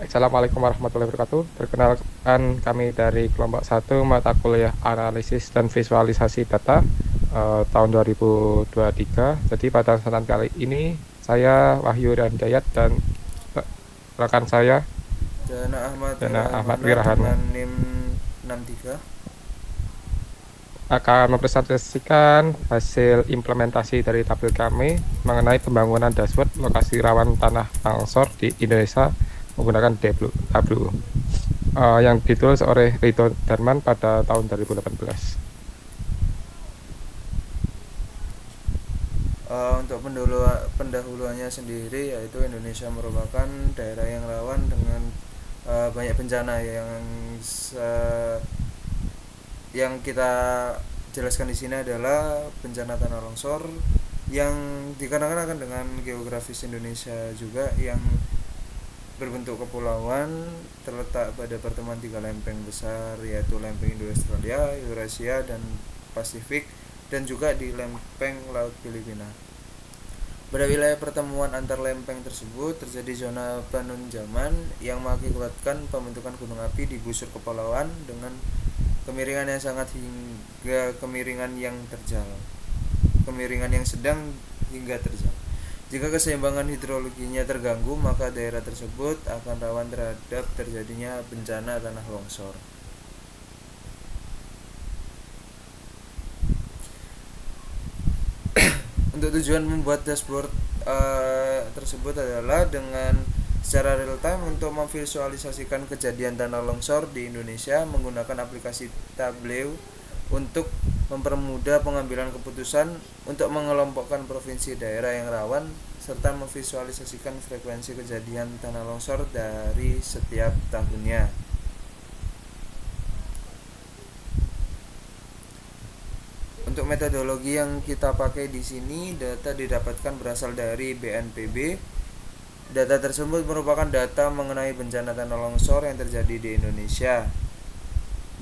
Assalamualaikum warahmatullahi wabarakatuh. Perkenalkan kami dari kelompok satu mata kuliah analisis dan visualisasi data tahun 2023. Jadi pada kesempatan kali ini saya Wahyu Dayat dan rekan saya Dana Ahmad Dana Ahmad Wirahmana Wirahana dengan NIM 63. akan mempresentasikan hasil implementasi dari tabel kami mengenai pembangunan dashboard lokasi rawan tanah longsor di Indonesia menggunakan Tableau. Yang ditulis oleh Rito Darman pada tahun 2018. Untuk pendahuluannya sendiri, yaitu Indonesia merupakan daerah yang rawan dengan banyak bencana yang kita jelaskan di sini adalah bencana tanah longsor yang dikarenakan dengan geografis Indonesia juga yang berbentuk kepulauan, terletak pada pertemuan tiga lempeng besar, yaitu lempeng Indo-Australia, Eurasia, dan Pasifik, dan juga di lempeng Laut Filipina. Pada wilayah pertemuan antar lempeng tersebut terjadi zona penunjaman yang mengakibatkan pembentukan gunung api di busur kepulauan dengan kemiringan yang sangat hingga kemiringan yang terjal, kemiringan yang sedang hingga terjal. Jika keseimbangan hidrologinya terganggu, maka daerah tersebut akan rawan terhadap terjadinya bencana tanah longsor. Untuk tujuan membuat dashboard tersebut adalah dengan secara real time untuk memvisualisasikan kejadian tanah longsor di Indonesia menggunakan aplikasi Tableau untuk mempermudah pengambilan keputusan untuk mengelompokkan provinsi daerah yang rawan serta memvisualisasikan frekuensi kejadian tanah longsor dari setiap tahunnya. Untuk metodologi yang kita pakai di sini, data didapatkan berasal dari BNPB. Data tersebut merupakan data mengenai bencana tanah longsor yang terjadi di Indonesia.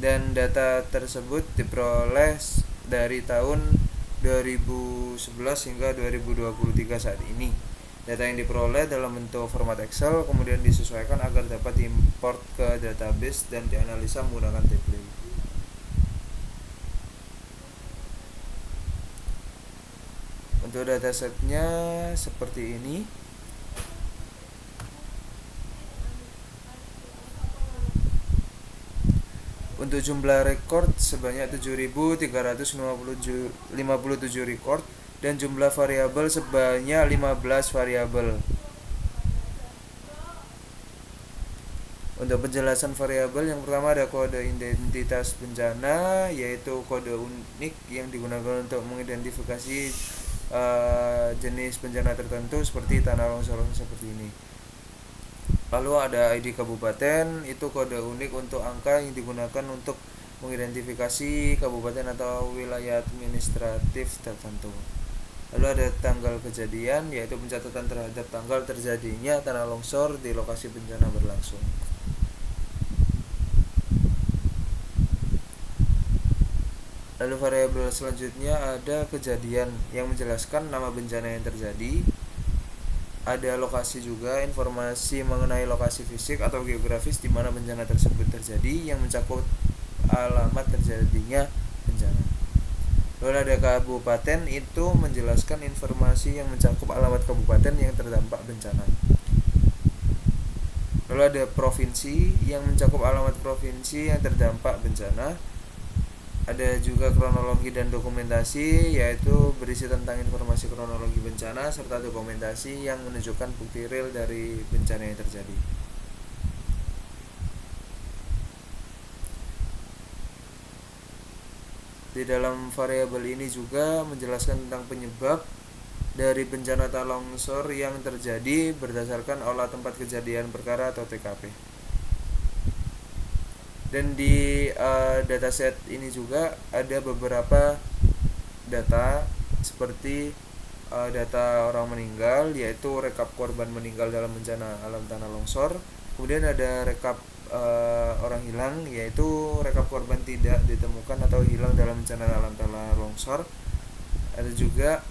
Dan data tersebut diperoleh dari tahun 2011 hingga 2023 saat ini. Data yang diperoleh dalam bentuk format Excel kemudian disesuaikan agar dapat diimport ke database dan dianalisa menggunakan template. Untuk datasetnya seperti ini. Untuk jumlah rekor sebanyak 7.357 rekor dan jumlah variabel sebanyak 15 variabel. Untuk penjelasan variabel, yang pertama ada kode identitas bencana, yaitu kode unik yang digunakan untuk mengidentifikasi jenis bencana tertentu seperti tanah longsor seperti ini. Lalu ada ID kabupaten, itu kode unik untuk angka yang digunakan untuk mengidentifikasi kabupaten atau wilayah administratif tertentu. Lalu ada tanggal kejadian, yaitu pencatatan terhadap tanggal terjadinya tanah longsor di lokasi bencana berlangsung. Lalu variabel selanjutnya ada kejadian yang menjelaskan nama bencana yang terjadi. Ada lokasi juga, informasi mengenai lokasi fisik atau geografis di mana bencana tersebut terjadi yang mencakup alamat terjadinya bencana. Lalu ada kabupaten, itu menjelaskan informasi yang mencakup alamat kabupaten yang terdampak bencana. Lalu ada provinsi yang mencakup alamat provinsi yang terdampak bencana. Ada juga kronologi dan dokumentasi, yaitu berisi tentang informasi kronologi bencana serta dokumentasi yang menunjukkan bukti real dari bencana yang terjadi. Di dalam variabel ini juga menjelaskan tentang penyebab dari bencana tanah longsor yang terjadi berdasarkan olah tempat kejadian perkara atau TKP. Dan di dataset ini juga ada beberapa data seperti data orang meninggal, yaitu rekap korban meninggal dalam bencana alam tanah longsor. Kemudian ada rekap orang hilang, yaitu rekap korban tidak ditemukan atau hilang dalam bencana alam tanah longsor. Ada juga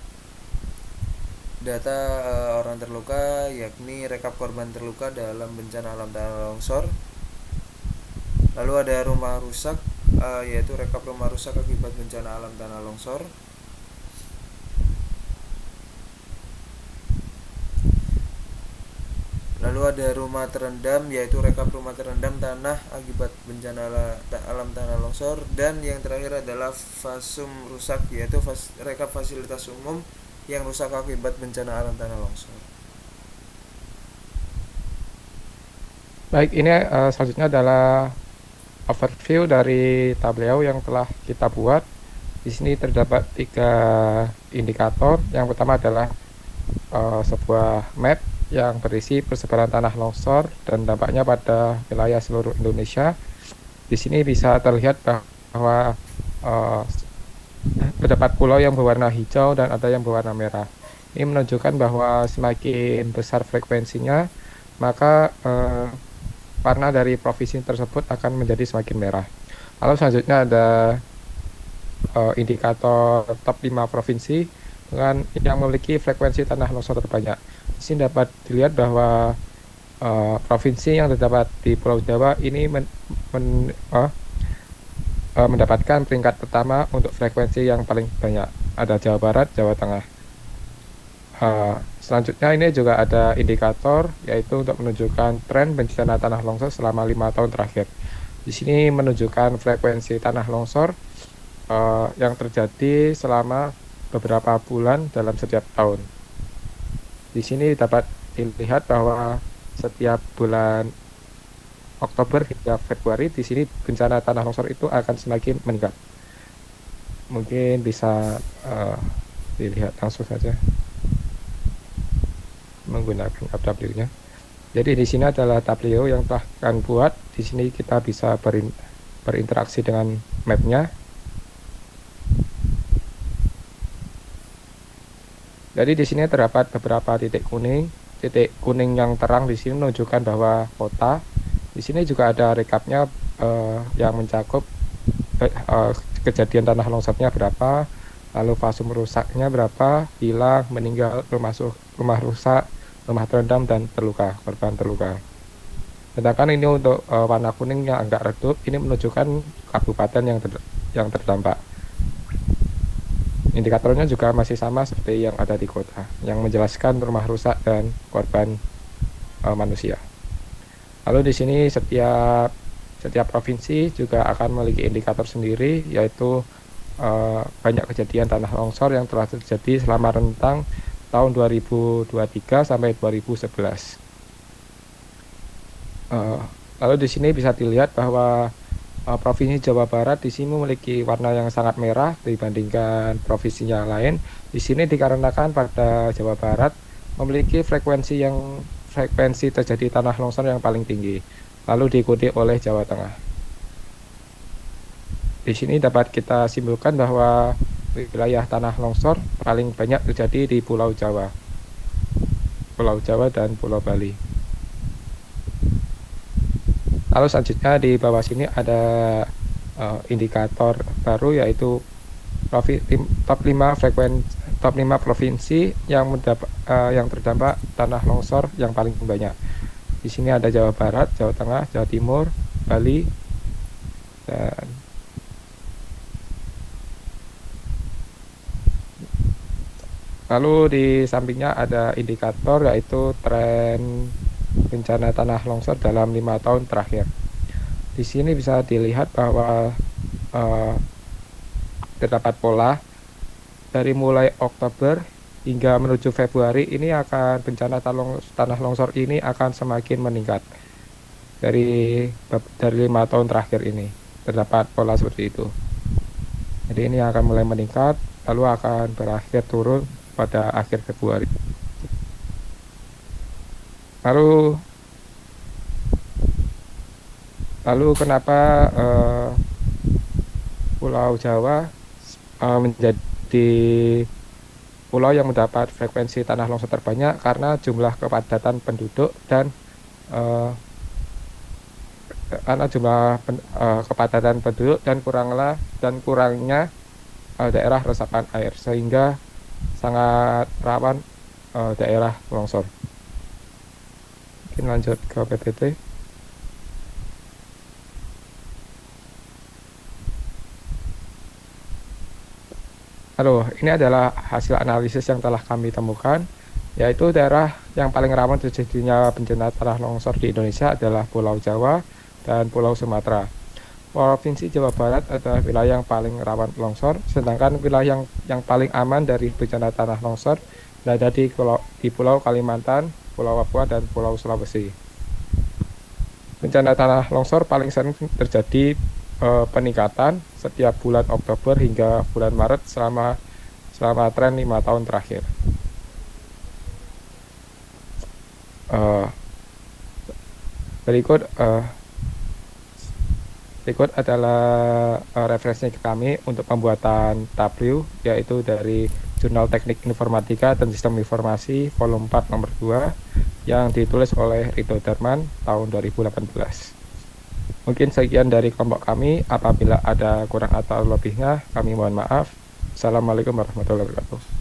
data orang terluka, yakni rekap korban terluka dalam bencana alam tanah longsor. Lalu ada rumah rusak, yaitu rekap rumah rusak akibat bencana alam tanah longsor. Lalu ada rumah terendam, yaitu rekap rumah terendam tanah akibat bencana alam tanah longsor. Dan yang terakhir adalah fasum rusak, yaitu rekap fasilitas umum yang rusak akibat bencana alam tanah longsor. Baik, ini selanjutnya adalah overview dari tableau yang telah kita buat. Di sini terdapat 3 indikator. Yang pertama adalah sebuah map yang berisi persebaran tanah longsor dan dampaknya pada wilayah seluruh Indonesia. Di sini bisa terlihat bahwa terdapat pulau yang berwarna hijau dan ada yang berwarna merah. Ini menunjukkan bahwa semakin besar frekuensinya, maka warna dari provinsi tersebut akan menjadi semakin merah. Lalu selanjutnya ada indikator top 5 provinsi dengan yang memiliki frekuensi tanah longsor terbanyak. Di sini dapat dilihat bahwa provinsi yang terdapat di Pulau Jawa ini mendapatkan peringkat pertama untuk frekuensi yang paling banyak. Ada Jawa Barat, Jawa Tengah. Selanjutnya ini juga ada indikator, yaitu untuk menunjukkan tren bencana tanah longsor selama 5 tahun terakhir. Di sini menunjukkan frekuensi tanah longsor yang terjadi selama beberapa bulan dalam setiap tahun. Di sini dapat dilihat bahwa setiap bulan Oktober hingga Februari di sini bencana tanah longsor itu akan semakin meningkat. Mungkin bisa dilihat langsung saja menggunakan tableau-nya. Jadi di sini adalah tableau yang telah kami buat. Di sini kita bisa berinteraksi dengan mapnya. Jadi di sini terdapat beberapa titik kuning. Titik kuning yang terang di sini menunjukkan bahwa kota. Di sini juga ada rekapnya yang mencakup kejadian tanah longsornya berapa, lalu fasum rusaknya berapa, hilang, meninggal, rumah rusak, rumah terendam, dan terluka, korban terluka. Sedangkan ini untuk warna kuning yang agak redup, ini menunjukkan kabupaten yang terdampak. Indikatornya juga masih sama seperti yang ada di kota, yang menjelaskan rumah rusak dan korban manusia. Lalu di sini setiap provinsi juga akan memiliki indikator sendiri, yaitu banyak kejadian tanah longsor yang telah terjadi selama rentang tahun 2023 sampai 2011. Lalu di sini bisa dilihat bahwa Provinsi Jawa Barat di sini memiliki warna yang sangat merah dibandingkan provinsi yang lain. Di sini dikarenakan pada Jawa Barat memiliki frekuensi terjadi tanah longsor yang paling tinggi, lalu diikuti oleh Jawa Tengah. Di sini dapat kita simpulkan bahwa wilayah tanah longsor paling banyak terjadi di Pulau Jawa dan Pulau Bali. Lalu selanjutnya di bawah sini ada indikator baru, yaitu top 5 provinsi yang terdampak tanah longsor yang paling banyak. Di sini ada Jawa Barat, Jawa Tengah, Jawa Timur, Bali, dan lalu di sampingnya ada indikator, yaitu tren bencana tanah longsor dalam 5 tahun terakhir. Di sini bisa dilihat bahwa terdapat pola dari mulai Oktober hingga menuju Februari ini akan bencana tanah longsor ini akan semakin meningkat. Dari 5 tahun terakhir ini terdapat pola seperti itu. Jadi ini akan mulai meningkat, lalu akan berakhir turun pada akhir Februari. Lalu kenapa Pulau Jawa menjadi pulau yang mendapat frekuensi tanah longsor terbanyak? Karena jumlah kepadatan penduduk dan kepadatan penduduk dan kurangnya daerah resapan air, sehingga sangat rawan daerah longsor. Mungkin lanjut ke PPT. Halo, ini adalah hasil analisis yang telah kami temukan, yaitu daerah yang paling rawan terjadinya bencana tanah longsor di Indonesia adalah Pulau Jawa dan Pulau Sumatera. Provinsi Jawa Barat adalah wilayah yang paling rawan longsor, sedangkan wilayah yang paling aman dari bencana tanah longsor berada di Pulau Kalimantan, Pulau Papua, dan Pulau Sulawesi. Bencana tanah longsor paling sering terjadi peningkatan setiap bulan Oktober hingga bulan Maret selama tren 5 tahun terakhir. Berikut adalah referensi kami untuk pembuatan tabel, yaitu dari Jurnal Teknik Informatika dan Sistem Informasi volume 4 nomor 2 yang ditulis oleh Rido Darman tahun 2018. Mungkin sekian dari kelompok kami. Apabila ada kurang atau lebihnya, kami mohon maaf. Assalamualaikum warahmatullahi wabarakatuh.